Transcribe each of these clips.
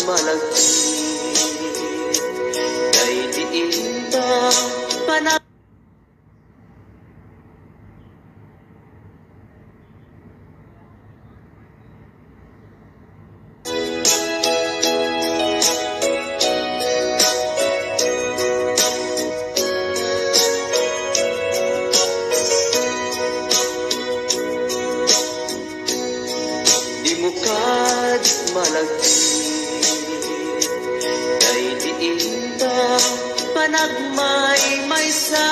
malagti kay diin ta panag mukad malagti kay diin ta panagmay maysa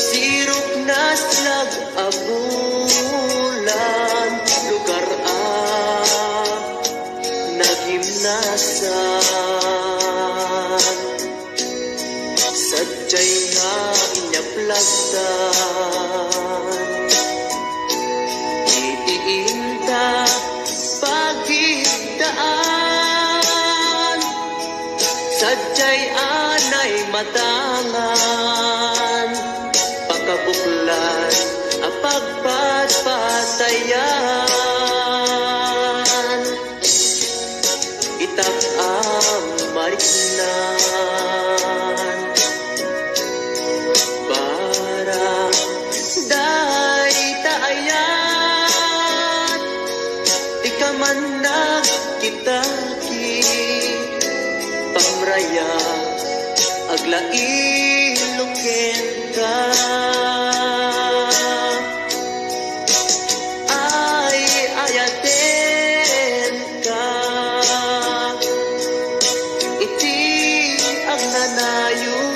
sirok na slag abulan lugar nagimnasan sadyay nga inyaplagdan Iinta pagigdaan sadyay anay matangan pakabuklan apagpatpatayan itak mariknan para day taayan manag kitaki pamraya aglain ka ay ayaten ka iti agnanayon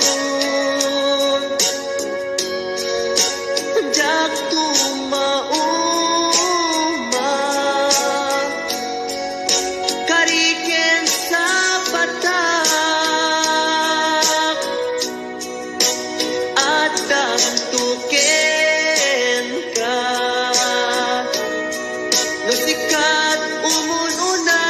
jak tuken ka nusikat umununa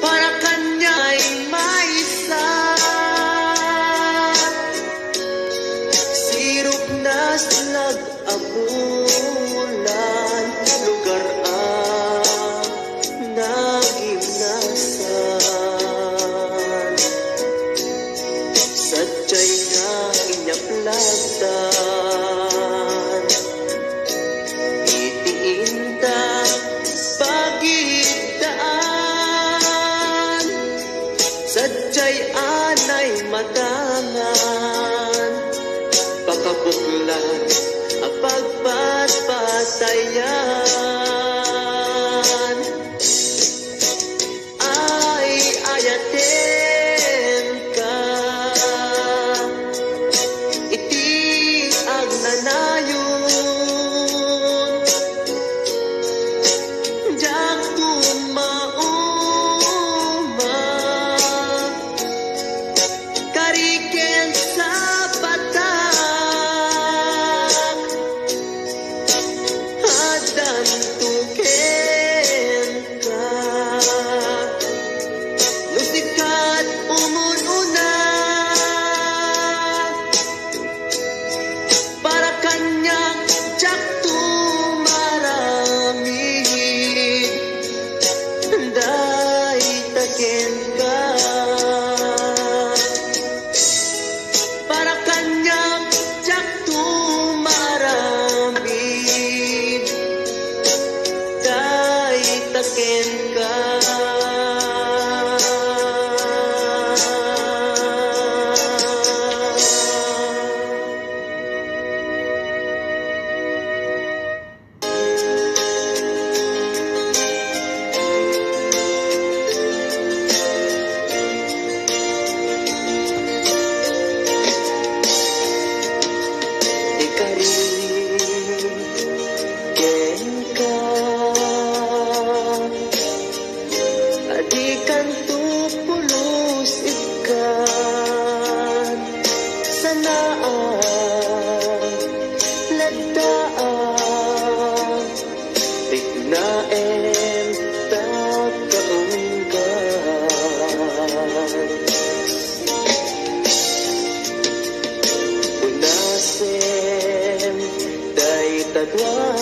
para kanya'y maisa sirok na slag abulan lugar nagimnasan sadyay nga inyaplagdan itiinta pagigdaan sadyay anay matangan pakabuklan apagpatpatayan ay ayaten ka nanayon jak tumauma kariken sa batak hadan tuken ka nusikat umununa para kanya jak tumaramid day taken ka para kanya jak tumaramid day taken ka Tadwa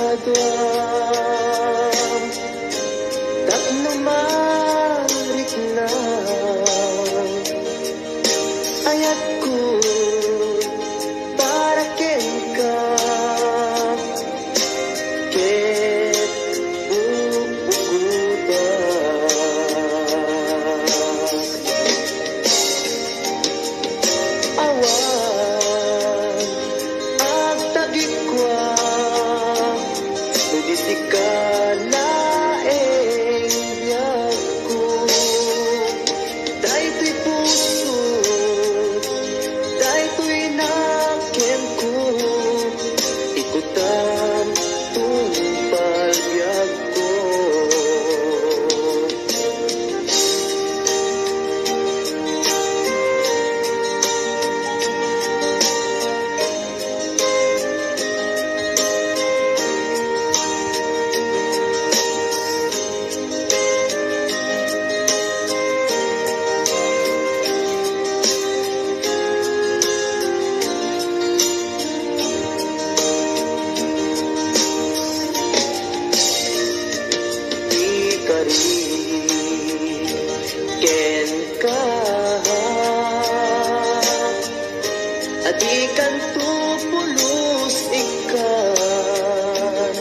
Adikan tu pulos ikan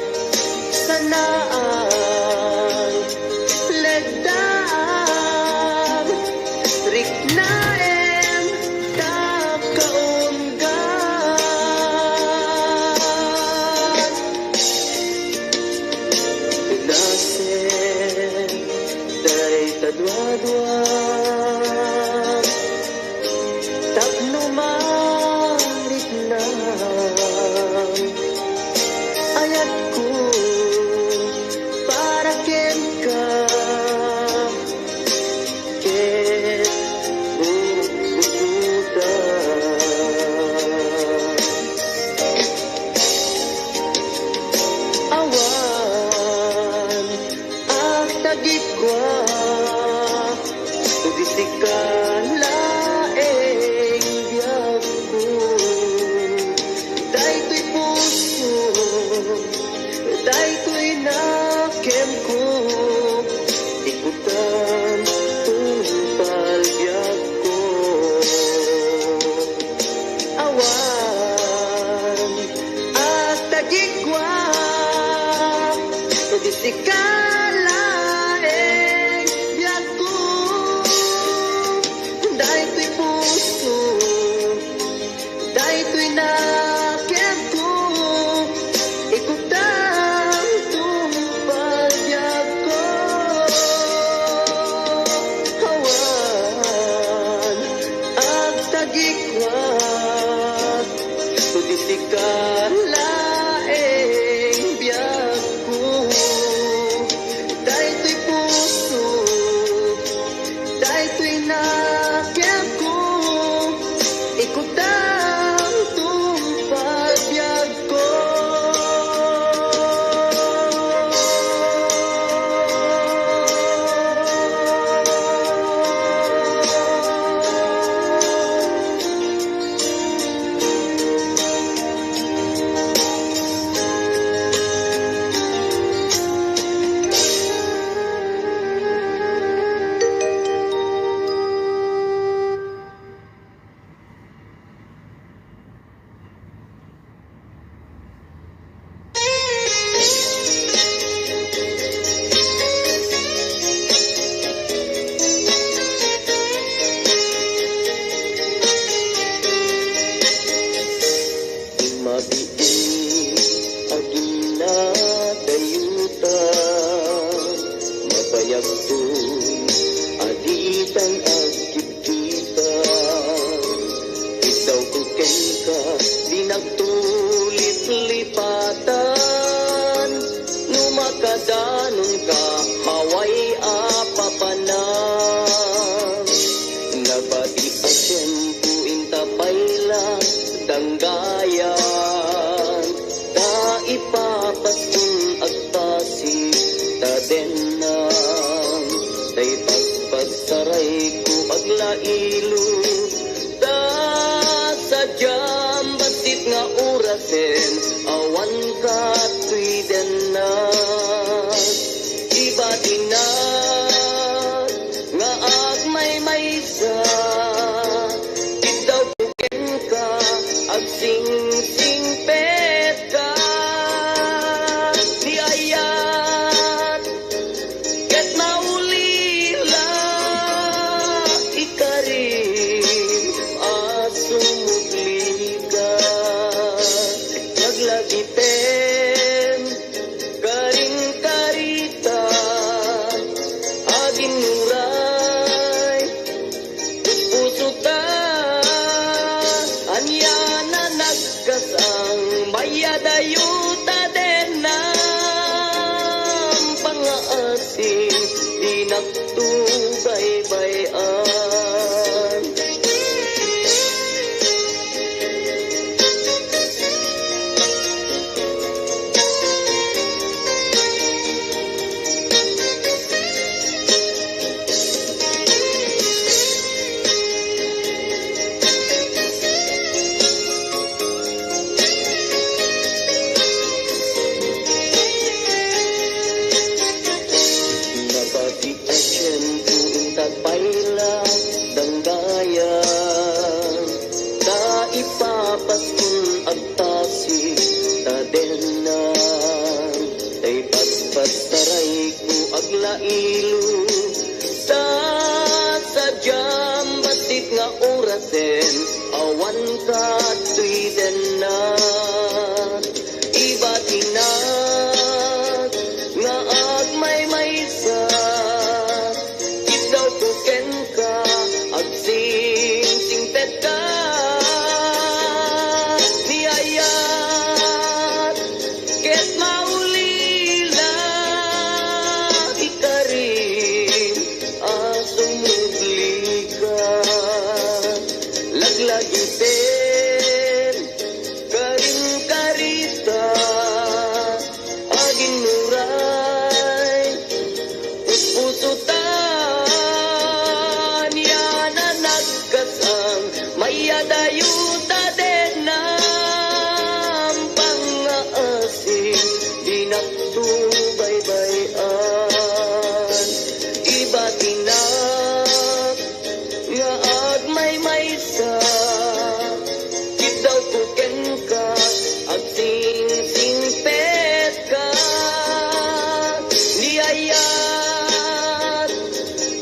sanaan legdaan riknaen kapkaunggan Pinasen day tadwa-dwa tapno maritnang ayat ko para ken ka ken awan at tagikwa tudisikan laeng biyag ko daytoy puso daytoy nakem ko ikutan tungpal biyag ko awan at tagikwa tudisikan laeng biyag ko daytoy puso daytoy nakem ko ikutang tumpayag ko hawan at tagikwat tudisikan laeng biyag ko daytoy puso daytoy nakem ko ikutang tumpayag ko Mabiin aging na dayutan mapayag to'y aditan agkititan ikaw kuken ka di nagtulit-lipatan numakadanon ka haway apapanan nabati ang siyempo intapay lang danggayan ta ipapasun agpasi ta denang tay pagpagsaray ko aglailo ta sadyam basit nga orasen awan ka tuy denang iba dinag nga agmay-maysa sing pet ka di ayat ket maulila ikarim asumugliga naglagitem karing karita aging nuray puso ta anya na nag papaskun agtasi tadenan tay paspas taray ko aglailo sa sadyang batik nga orasen awan ka tuiden na iba tinat nga agmay maysa ikaw tuken ka agsing singpet ka niyayat ket maulila ikarim asumugli ka laglagiten karim karita aging nuray pusutan yana nagkasang mayadayuta din ng pangaasin di nagsubaybayan iba tinak nga agmay maysa daw kuken ka agsing singpet ka niyayat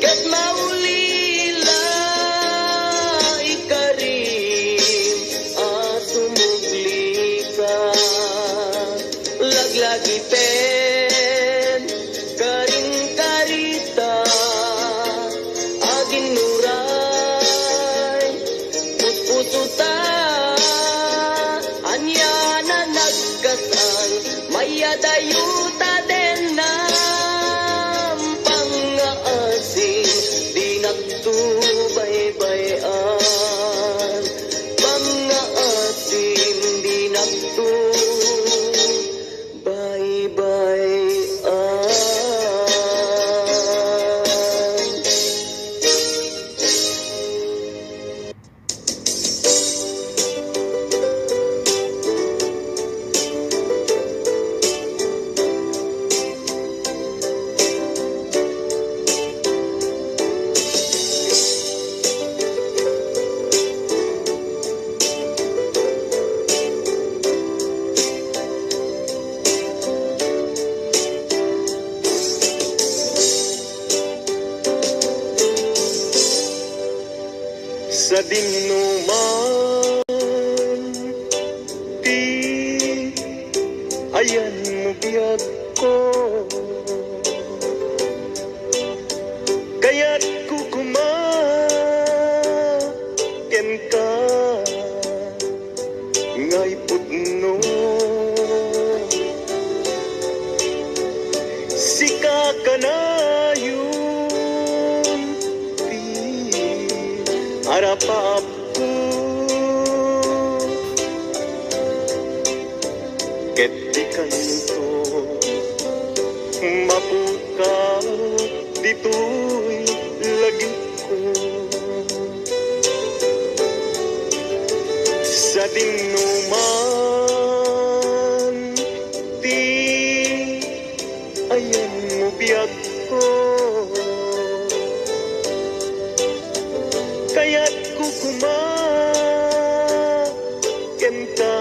ket maulila ikarim asumugli ka laglagiten karing karita aging nuray puspusutan anya na nagkasang mayadayuta din ng pangaasin di nagsubaybayan pangaasin di nagsubaybayan. Sa dinuman di ayan mo biyag ko kaya't kukumaken ka ngay pudno sika ka na harapap ko ket di kanto mapukaw dito'y lagi ko sa dinuman di ayan mo biyag ko kaya't kukumaken ka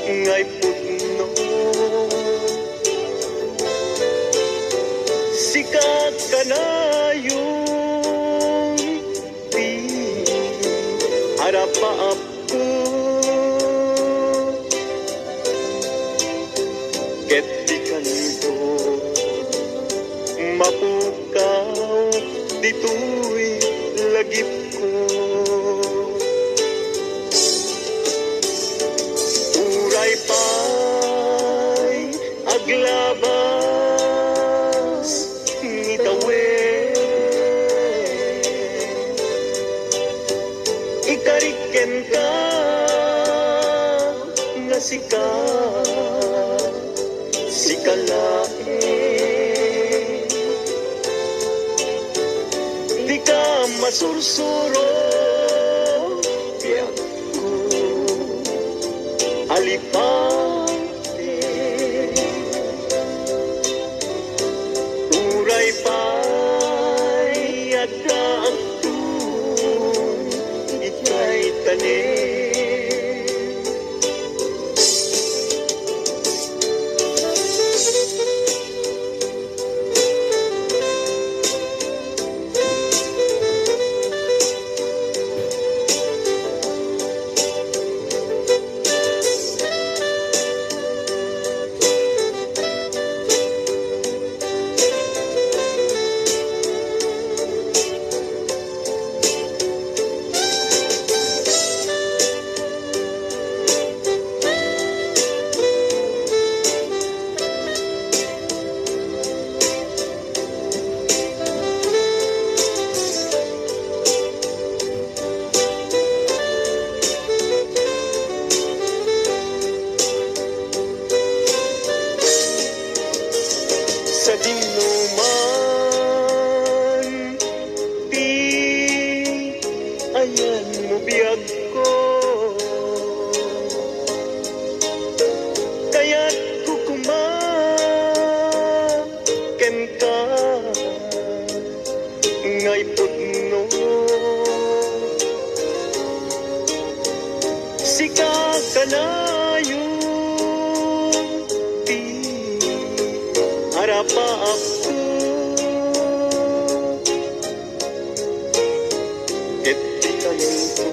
ngay pudno sikat ka na yung di harapaap ko ket di kanto mapukaw dito'y lagip ko uray pa'y aglabas ngitawe ikariken ka nga sikalae di ka masursuro biyak ko alipate uray pa'y agdaang ika'y tanin Ika kanayon ti harapa ako ket talento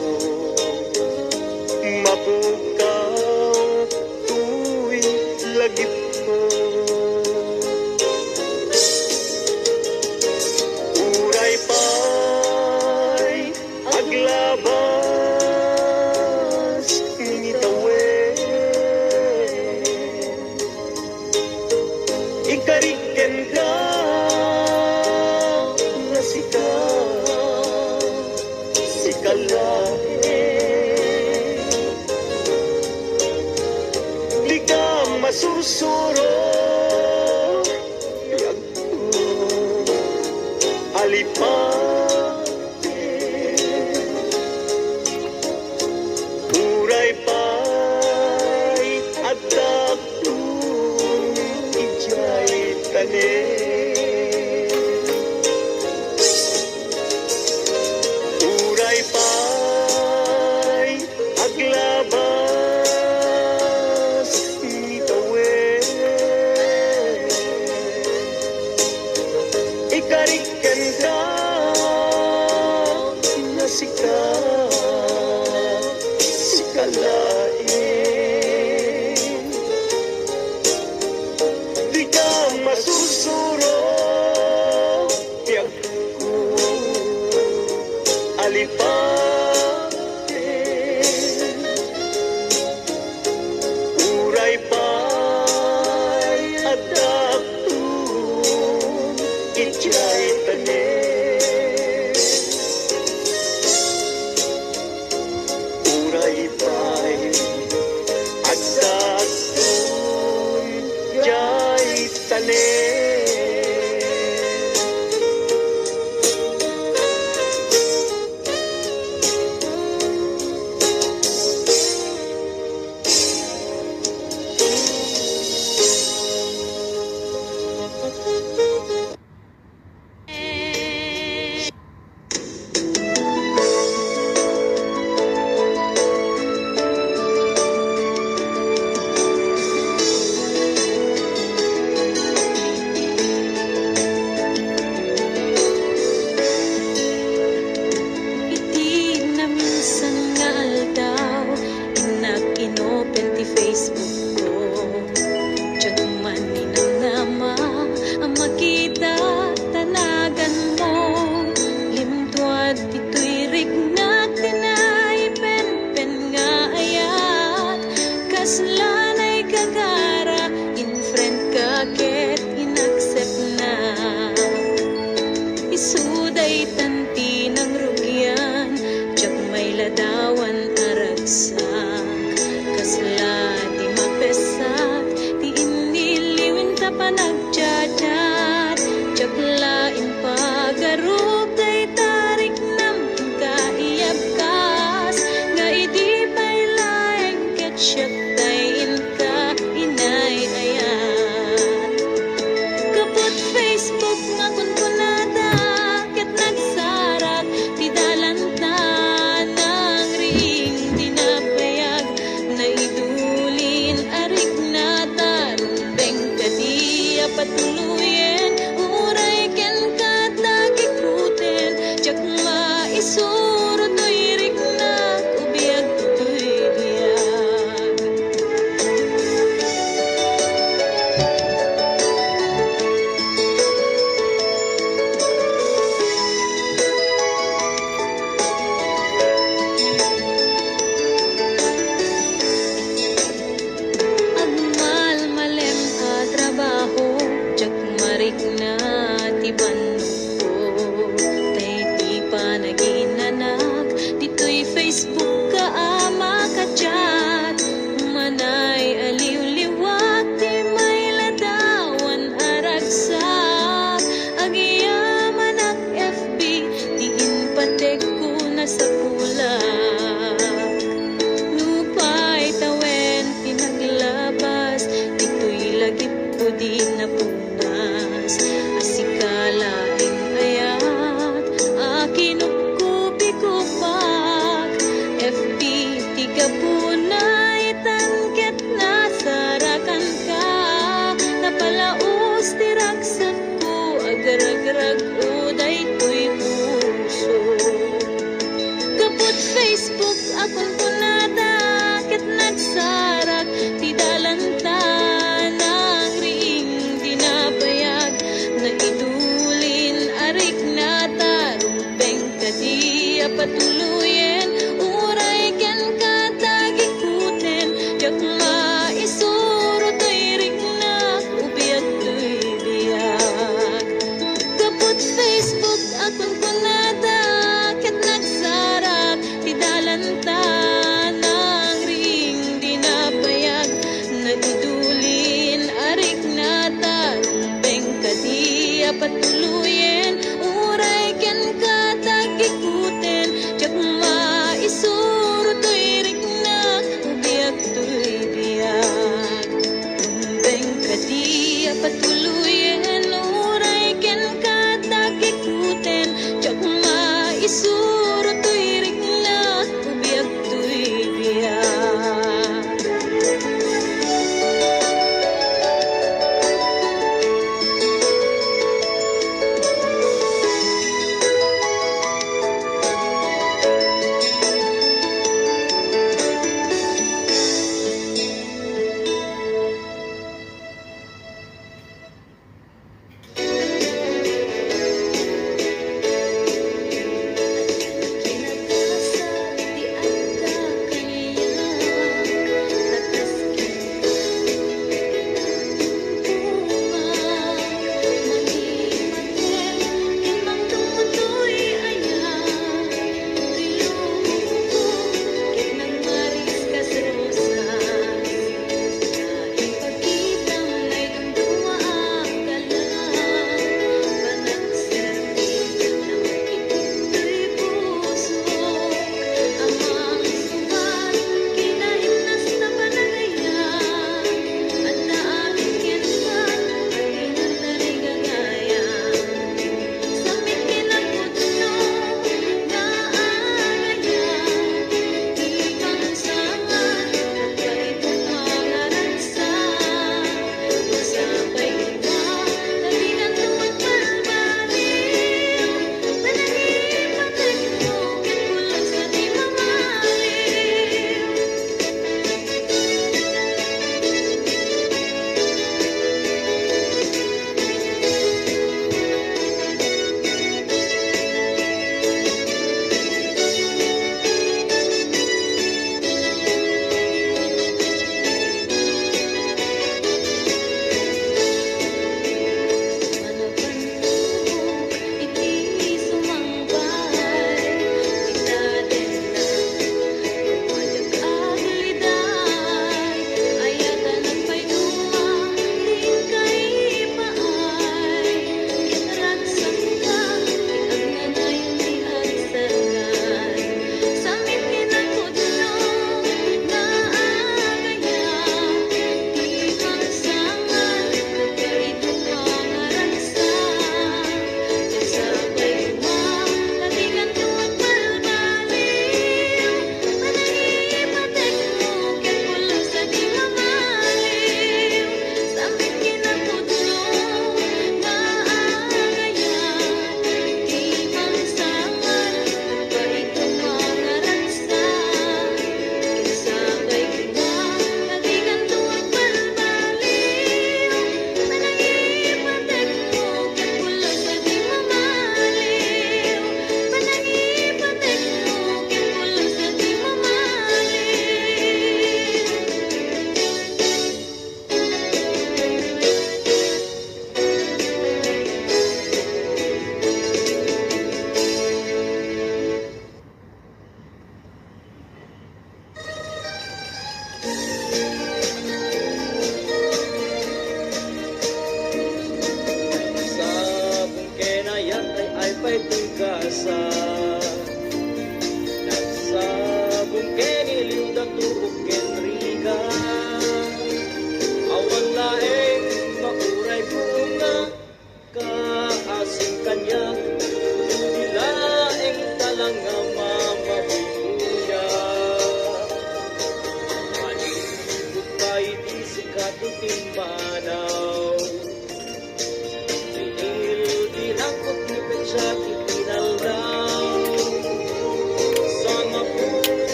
mapukaw tuwing lagip ko uray pa'y aglabas ngitawen ikariken ka na sikalae di ka masursuro yagto alipate uray pa'y agdagtong ijay tanin uray pa'y aglabas ngitawen ikariken ka na sikalain di ka masusuro tiyak ko alipate uray pa'y adaptun ijay tanin uray pa'y adaptun ijay tanin Iti na minsan nga aldaw inak inopen ti Facebook ko Diyan man ninanama ang makita tanagan mo Limtuad ito'y rignat tinaipen nga ayat Kaslanay kagara in friend ka ket inaccept na Isuday tanti ng rugyan Tiyak may ladawan aragsak Kasla di mapesak Di iniliwin ta pa nagchat-chat Tiyak lain pagarup Day tarik nam kaiyabkas Nga idi pa'y laeng ketchup Dayin ka inay ayat Kapot Facebook nga kunkunada Ket nagsarak Di dalanta ng ring Di napayag Na idulin arik na tarumbeng Kadi apatuluyen Uray ken katagikuten Tiyak maisuro to'y rik na Kubiyag to'y biyag Agmal malem ka trabaho Tiyak marik na ti banno ko Tay ti panaginanak Dito'y Facebook ka ama ka chat Manay aliw-liwat Ti may ladawan aragsak Agiyaman ak FB Ti inpatek ko na sa kulak Lupay tawen pinaglabas Dito'y lagip ko di napunas Asikalaing ayat Akinupkupi ko pak FB tiga puna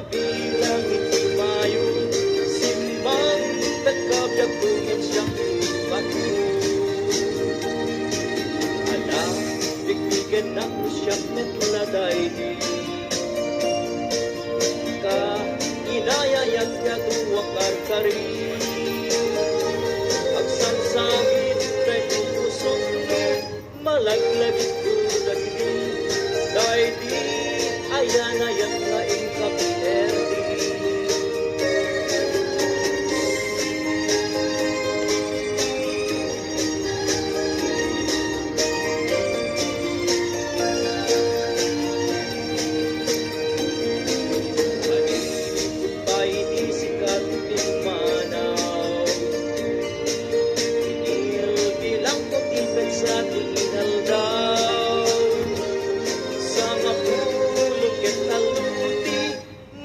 mabilang iti mayo, simbang nagkabiyag tungin siyang bato. Ala, bigbigan na ko siyang natladay di. Ka, inayayag niya tuwak karkari. Agsansangit dahil pusok mo, malaglagit ko dagdi. Dahil di, ayan ayan na ingkapiterdi.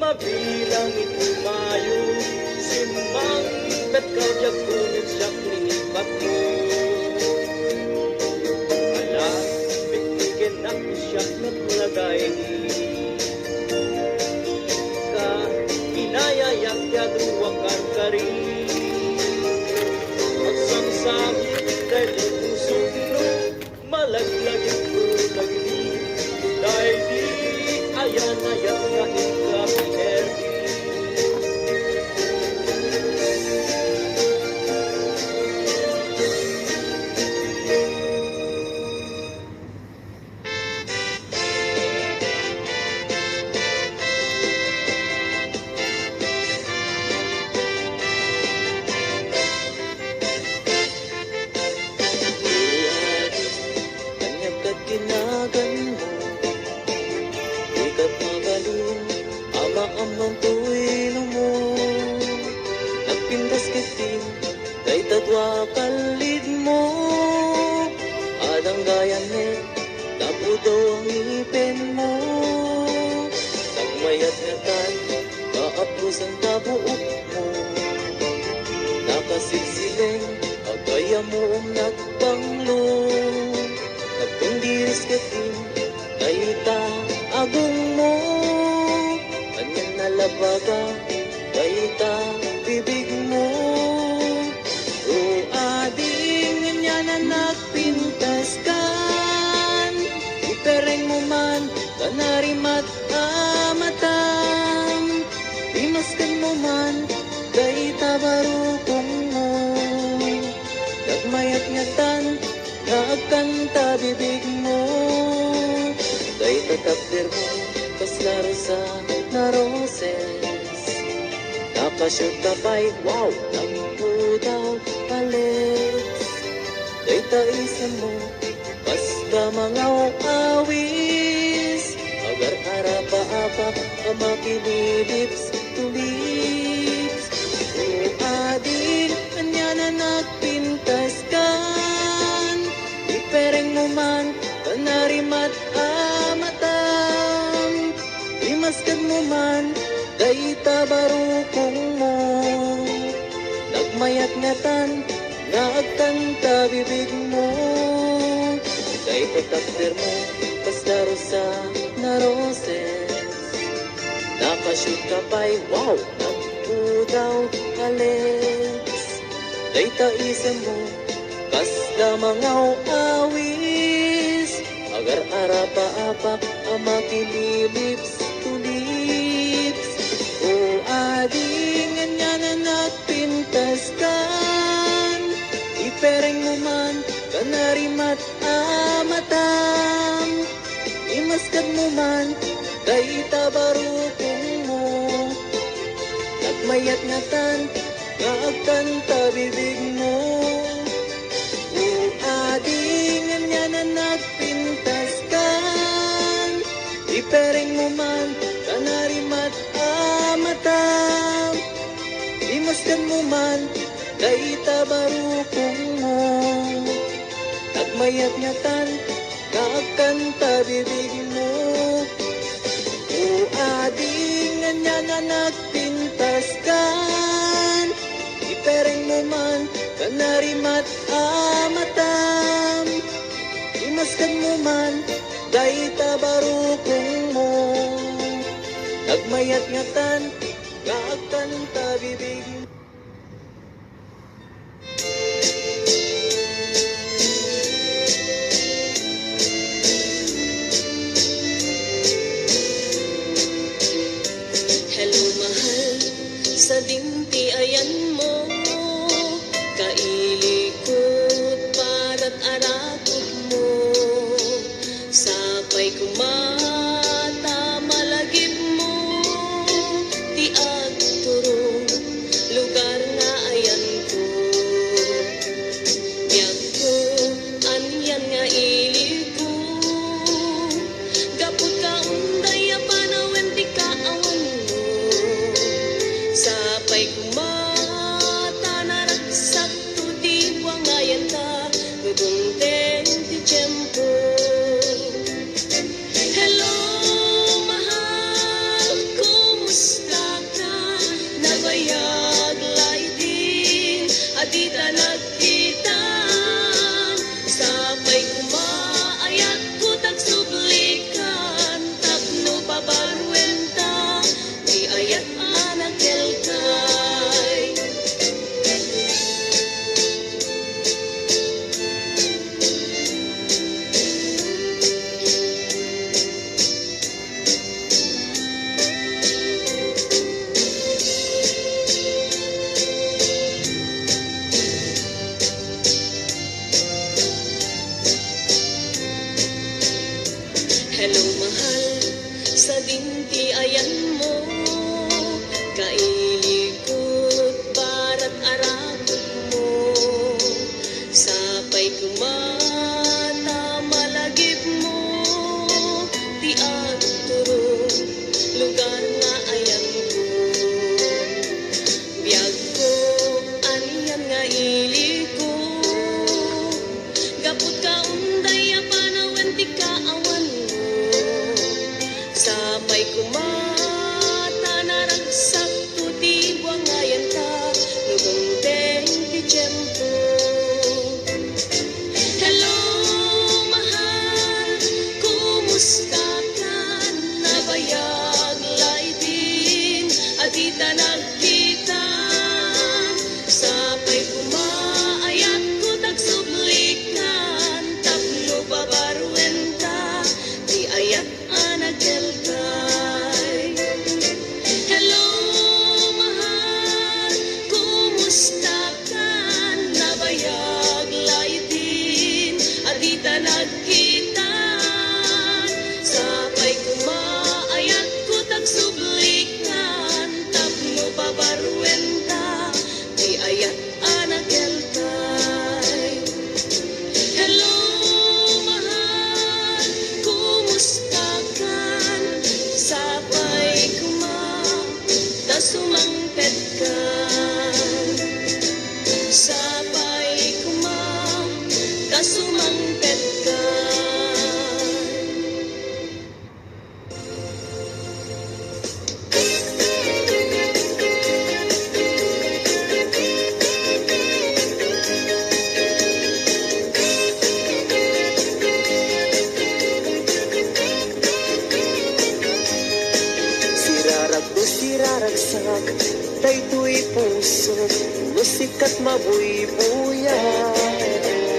Mabilang ito mayo, simbang nagkabiyag kunit siyang linipat mo. Ala, bigbigan na ko siyang naglagay ni. Ka, inayayak-yag ruwang karkari. Magsamsangit dahil pusok no, malaglagit ko lagni. Dahil di, ayan-ayan ka ingkapiterdi. Kanyag kinagan mo, ikat magaling, ama-amang tuwino mo. Nagpindas kitin, kay tatwa kalid mo. Adang gayanet, tapudo ang ipin mo. Nagmayat nga tan, kaapos ang tabuok mo. Nakasilsileng, agaya mo ang nagbanglo. Nagpundiris kitin, kaita agong mo. Kanyan nalabaga, kaita bibig mo. O ading nga na nagpintas kan, ipereng mo man, kanarimat amatam. Imaskan mo man, kaita barukong mo. Nagmayat nga tan, nagkanta bibig mo. Kay tatakder mo, kaslaro sa naroses. Nakashoot ka pa'y, wow, nagpudaw palit. Kay taisan mo, basta mga awis. Agar arapa-apak, kamakililips to lips. O adil, kanya na nagpintas kan. Ipereng mo man, kanarimat amatam. Imaskan mo man, kaita barukong mo. Nagmayat ngatan, nagkanta bibig mo. Kay tatakder mo, paslaro sa naroses. Nakashoot ka pa'y, wow, nagpudaw kalets. Kay taisan mo, kasla mga awis. Agar arapa-apak, amakililips to lips. O ading nga na nagpintas kan. Ipereng mo man, kanarimat amatam. Imaskan mo man, kaita barukong mo. Nagmayat nga tan, nagkanta bibig mo. O ading nga na nagpintas kan. Ipereng mo man, kanarimat amatam. Imaskan mo man, kaita barukong mo. Nagmayat nga tan, nagkanta bibig mo. O ading nga na nagpintas kan. Ipereng mo man, kanarimat amatam. Imaskan mo man, kaita barukong mo. Nagmayat ngatan, kaagkanta bibig mo. Hello mahal, sa dimpi ayan mo, kailikot para't arakot mo, sapay kumata malagip mo, ti agturong lugar nga ayan ko. Biag ko, anyan nga iliko, gapot ka unday panawen ti kaawan mo, sapay kumata naragsak to di wangayan ta, nugungten ti tiyempo. Hello mahal, kumusta ka? Nabayag laydin, adita nagkita, sapay kumaayat ko tagsublikan, tapno pabarwenta, di ayat anak kelkay. Hello mahal, sa dinti ayan mo, kailikot para't arakot mo, sapay kumata malagip mo, di agturong lugar nga ayan ko. Biag ko, aniyan nga iliko, gapot ka unday panawen ti kaawan mo, sapay kumata naragsak to di wangayan ta, nugungteng ti tiyempo. Hello mahal, kumusta ka? Nabayag laydin, adita nagkita, sapay kumaayat ko tagsublikan, tapno pabarwenta, di ayat anak kelkay. Hello mahal, kumusta ka? Nabayag laydin, adita nagkita, sapay kumaayat ko tagsublikan, tapno pabarwenta, di ayat anak kelkay. Hello mahal, kumusta ka? Sapay kumata sumangpet ka, sapay kumata sumangpet ka. Siraragsak, daytoy puso, musikat mabuy-buya.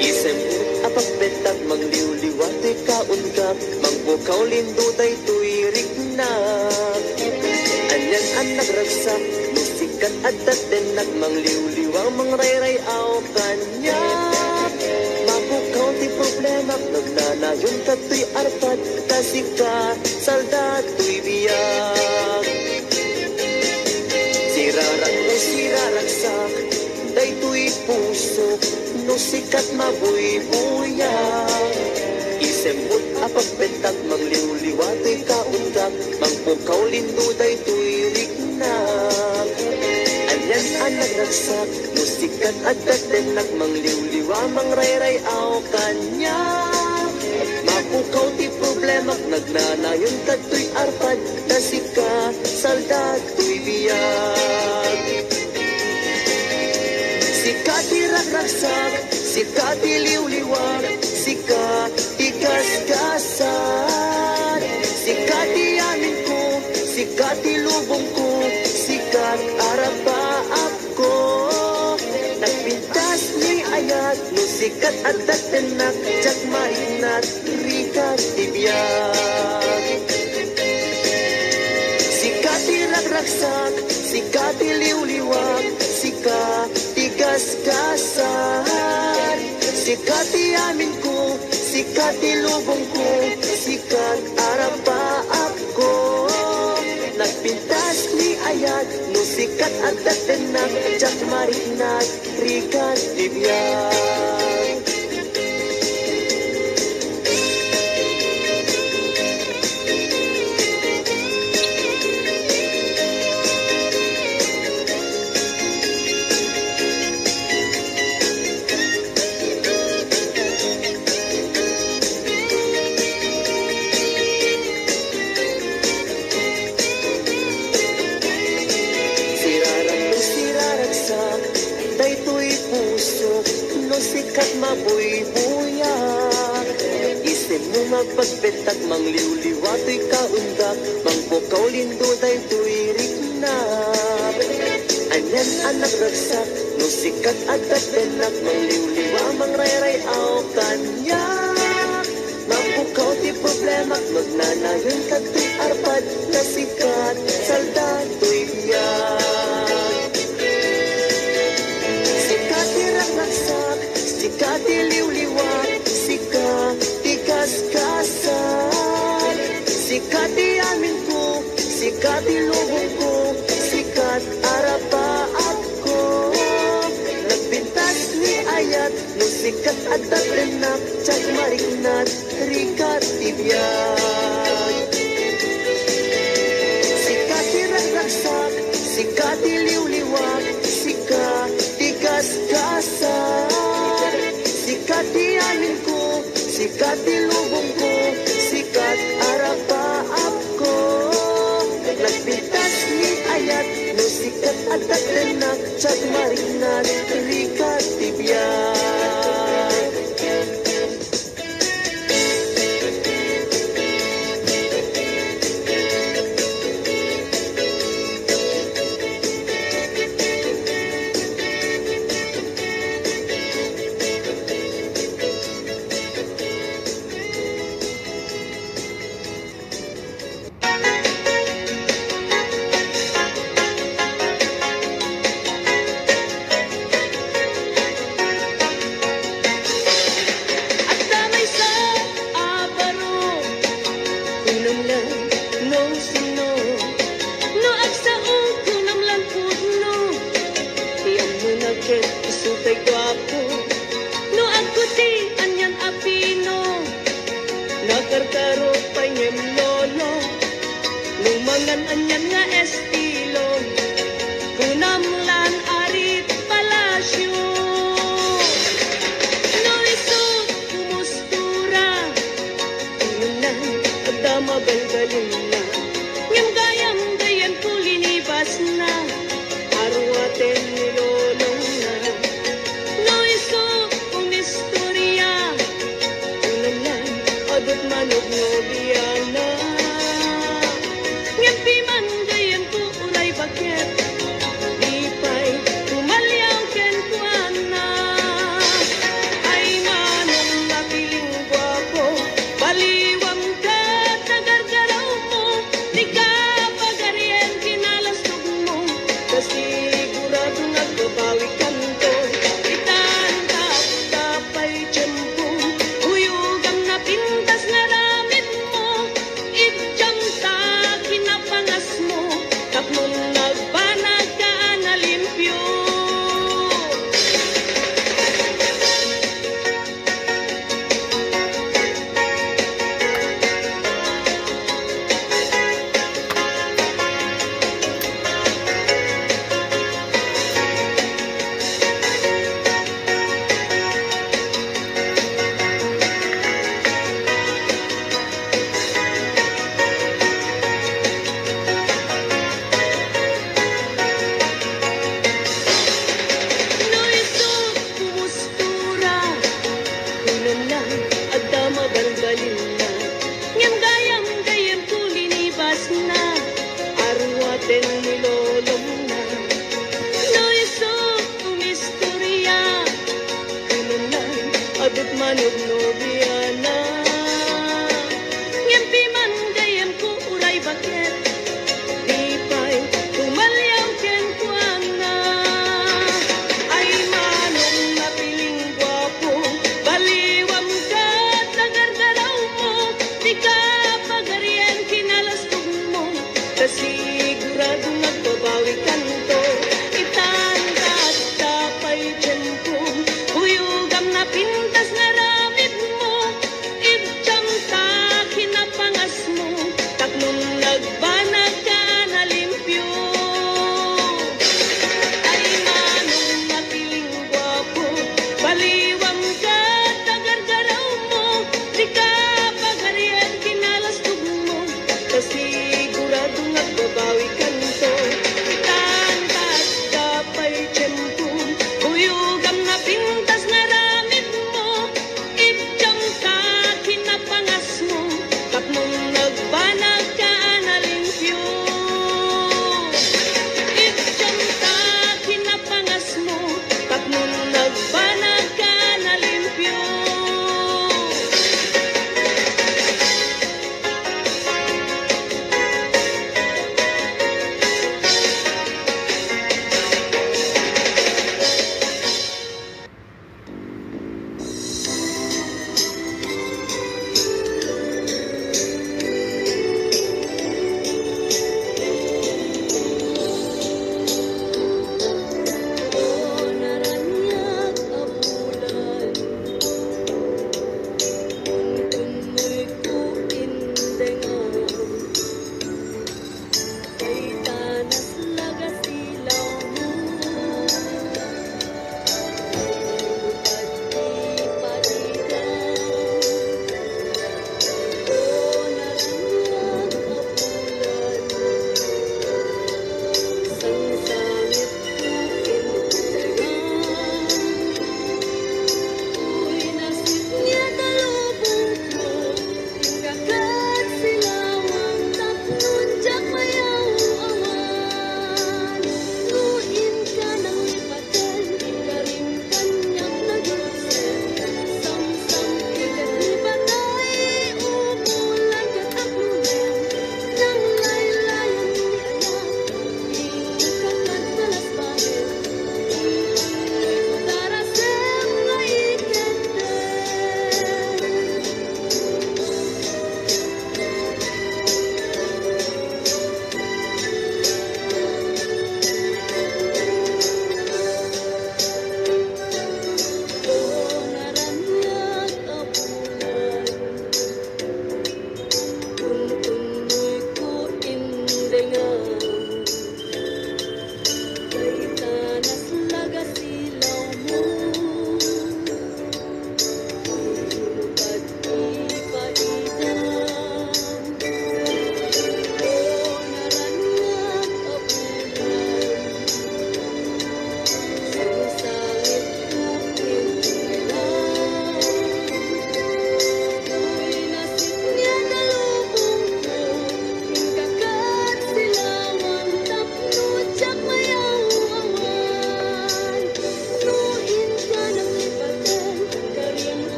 Isem apagbetak, mangliwliwatoy kaunggap, mangbukaw lindo daytoy rignak. Anyan ang nagragsak, musikat at datenak, mangliwliwang mangrayrayaw kanya. Mabukaw ti problema, nagnanayon kato'y arpad, kasi ka saldato'y biyag. Siraragsak, daytoy puso, no sikat mabuy-buya. Isembot apagbentak, mangliwliwatoy kaunggap, mangpukaw lindo daytoy rignak. Anyan ang nagragsak, no sikat at datenak, mangliwliwa mangrayrayaw kanya. Mapukaw ti problema, nagnanayon kato'y arpad, kasi ka saldato'y biyag. Sikati ragragsak, sikati liwliwag, sikati gasgasan, sikati amin ko, sikat ilubong ko, sikat arapa ako. Nagpintas ni ayat, no sikat at dagdanak, jak mainat, rikat tibiyag. Sikat iragragsak, sikat iliwliwag, sikat tigas-gasan. Sikat iamin ko, sikat ilubong ko, sikat arapa ako. Nagpintas ni ayat, no sikat at dagdanak, jak marinat, rikat tibiyag. Sikat mabuy-buyak, isin mo magpagbetak, mangliw-liwato'y kaundak, mangpukaw lindo dahil tuwirik na. Anyan anak ragsak, no sikat agad benak, mangliw-liwa, mangrayray-aw kanyak. Mangpukaw di problemak, magnanayon kato'y arpad, na sikat, salda to'y biyak. Sikat iragraksak, sikat iliw-liwag, sikat tigas-gasan. Sikat iamin ko, sikat ilubong ko, sikat arapa ako. Nagpintas ni ayat, no sikat at dagdanak, jak marinat, rikat tibiyag. Sikat iragragsak, sikat iliw-liwag, sikat tigas-gasan. Sikat iamin ko, sikat ilubong ko, sikat arapa ako. Nagpintas ni ayat, no sikat at dagdanak, jak marinat, rikat tibiyag. Isutay gwapo, no agkuti anyan apino, nakarkaro pa niyem lolo, lumangan anyan nga estilo, kunamlan arit palasyo. No iso kumustura, inunan agdama galgalin na, ngam gayam gayan kulinibas na, arwaten ni lolong na. No iso kung istorya, unalan adot manog no diana. Ngam piman gayan ko ulay bakit, di pa'y tumalyaw ken kuana. Ay manong napiling gwapo, baliwam ka tagargaraw mo, di ka pagarian kinalastog mo, kasi sigurado nagbabawi kanto. Itan tapay tiyempo, huyugang napintas na ramit mo, idyang ta kinapangas mo, tapnon nagban manog nobiana. Ngempi man gayem ko uray bakit, di pa'y tumalyaw ken kuana. Ay manong napiling gwapo, baliwam ka tagargaraw mo, di ka pagaryan kinalastog mo, kasigurado nagbabawi kanto. Itandat tapay dyan ko, huyugam na pintas na ramid mo, idjam ta kinapangas mo, taknong nagbanag ka na limpyo. Ay manong napiling gwapo, baliwam ka tagargaraw mo, di ka pagaryan kinalastog mo, kasigurado nagbabawi kanto. Itandat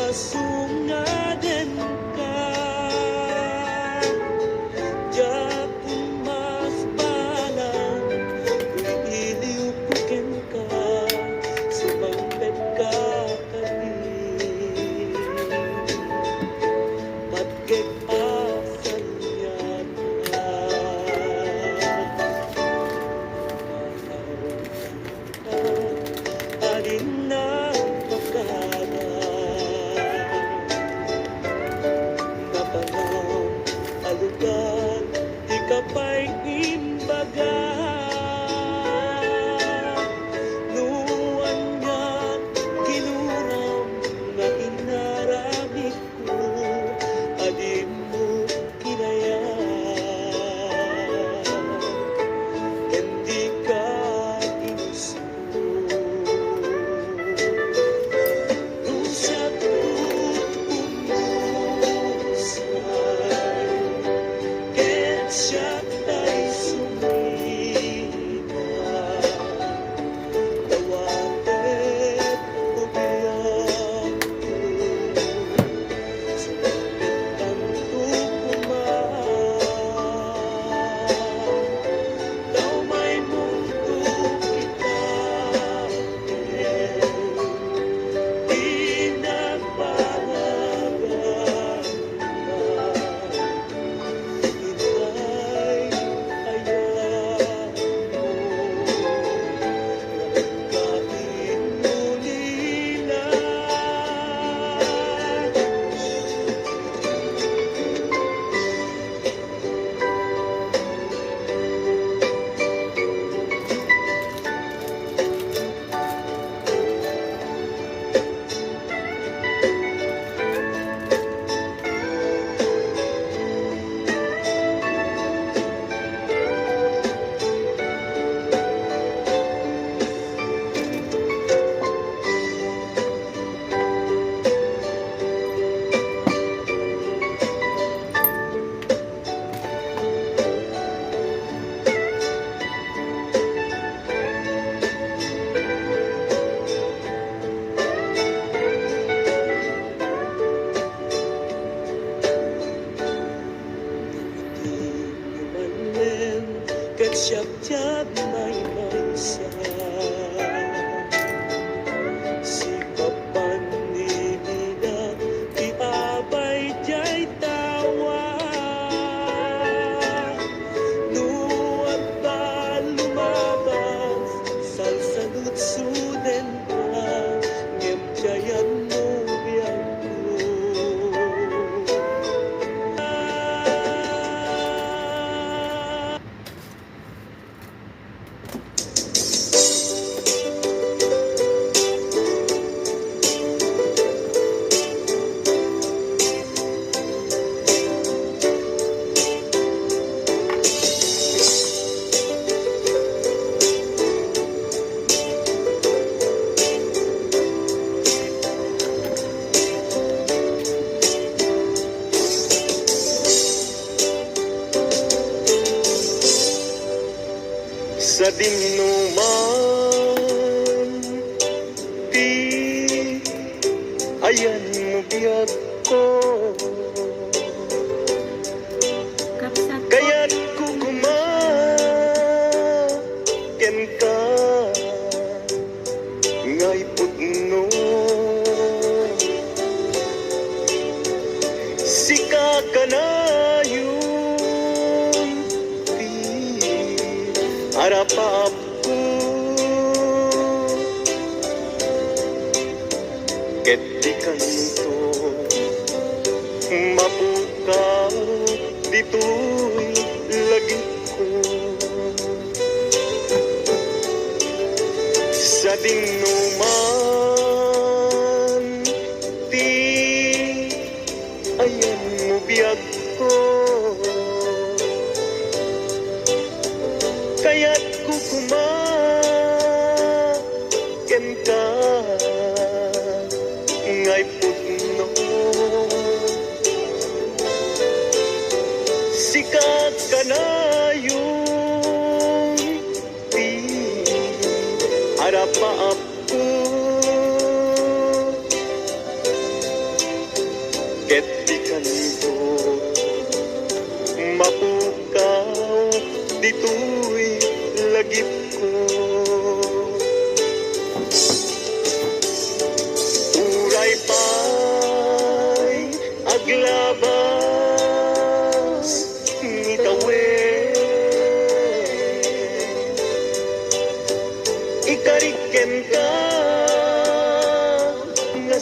masungaden ka. Japon mas balang kung iliupukin ka, sumampet ka kami. Patgek asal niya ka. Alin na pagkada napanong alugan, di ka pa'y imbaga. Nuwan nga kinuram na inaramid ko, adi mo kinaya. Hindi ka inuso. Nung sa pumusay, ket siya ta'y sumika. Tawagit umiyak ko, sumapit ang tukuman. Daw may mundo kita, di nagpalagan na. Hinay hayaan mo, kain muli na. Ket siap-siap may maysa, si kapan nila di abay jay tawa. Nuwag ba lumabas, salsalud-suden ka, ngem jayan mo biyan ko. Sa dinuman, di ayan mo biyag ko. Kaya't kukumaken ka, ngay putno. Sika ka na yun, di harapap ko. Ket di kanto mabukaw dito'y lagi ko. Sa dinuman, di ayan mo biyag ko. Kaya't kukumaken ka, ngay putno. Sikat ka na yung di harap maap ko.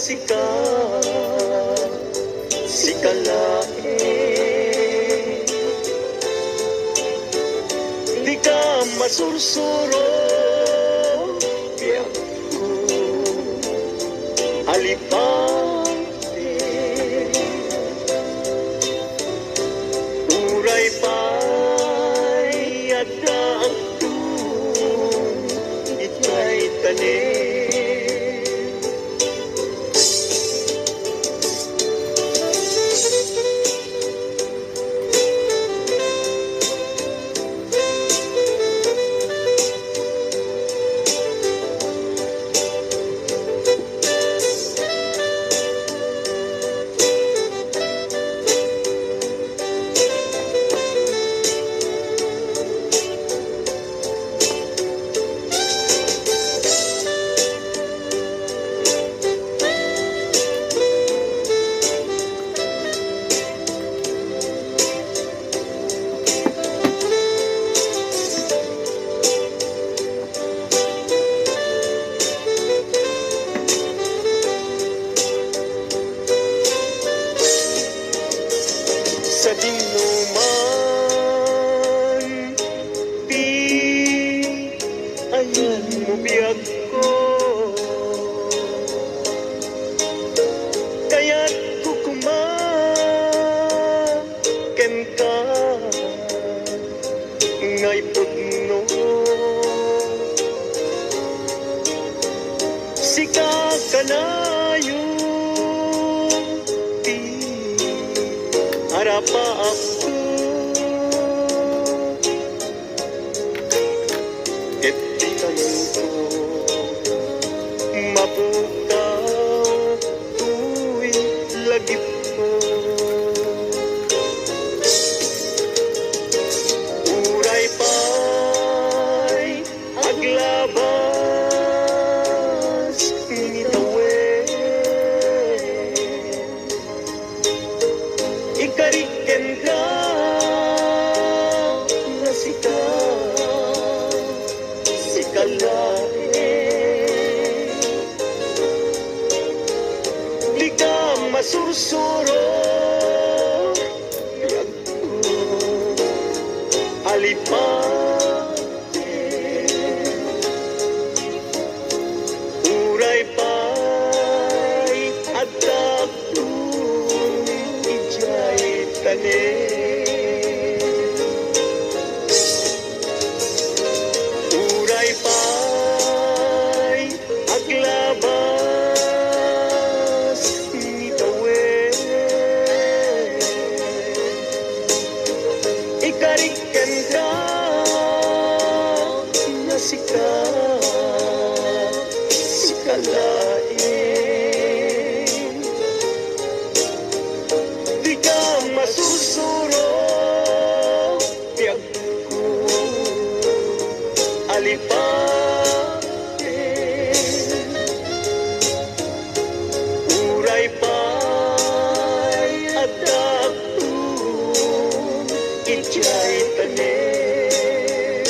sika, sika lain. Di ka masursuro, biyak ko, alipante. Uray pa'y adakdun, ika'y tanim. Sa dinuman, di ayan mo biyag ko. Kaya't kukumaken ka ngay pudno. Sika kanayo harapa aku ketikan ko mabukaw tuwing lagip ko. Uray pa'y aglabas nitawin, ikariken ka na sika, sika lain. Di ka masursuro, biyak ko, alipate. Uray pa'y adakdun, ijay tanim. Uray pa'y aglabas nitawin, ikariken ka na sika, sika lain. Di ka masusuro, biyak ko, alipate. Uray pa'y adakdun, ijay tanim.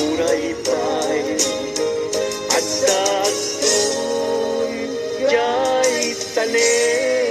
Uray pa'y adakdun, ijay tanim.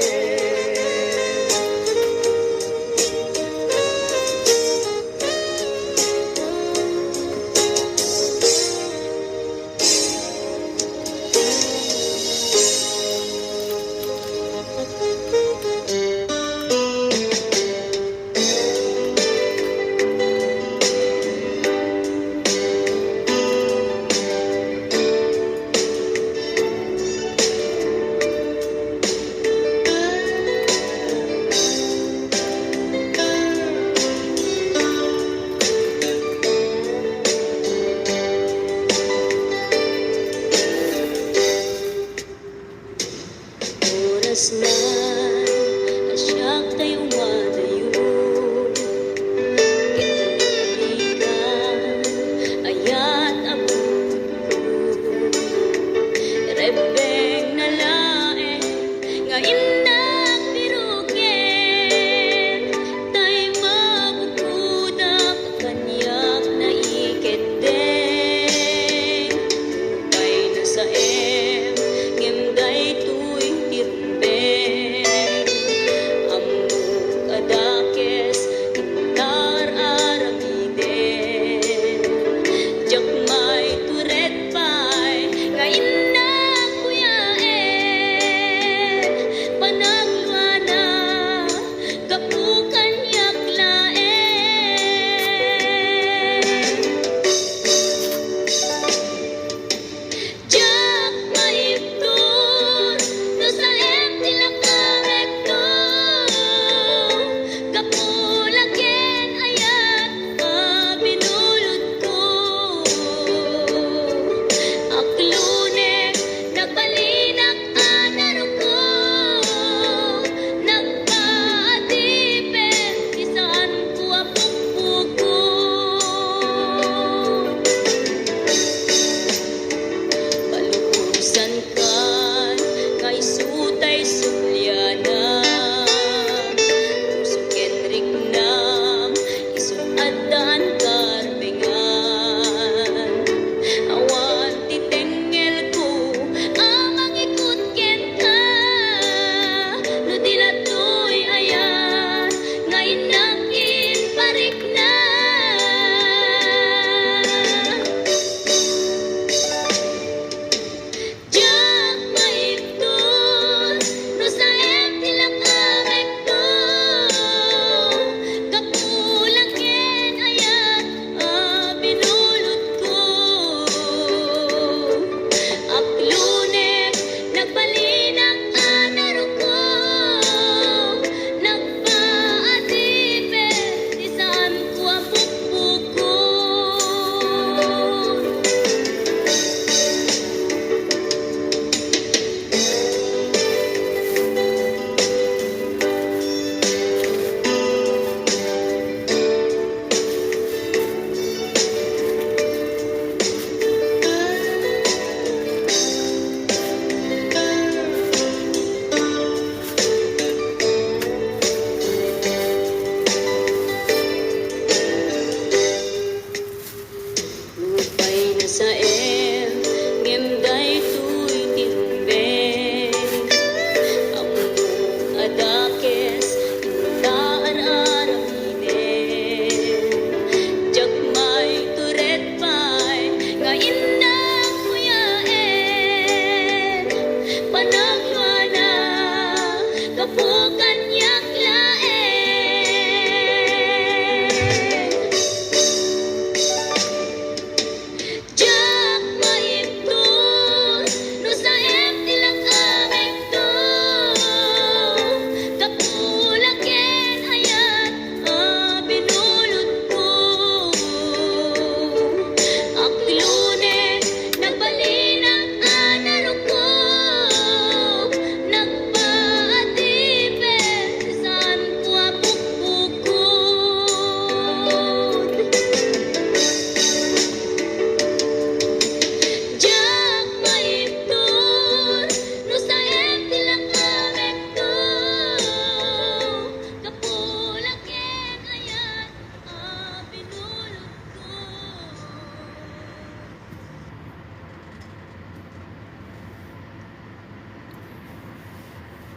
sa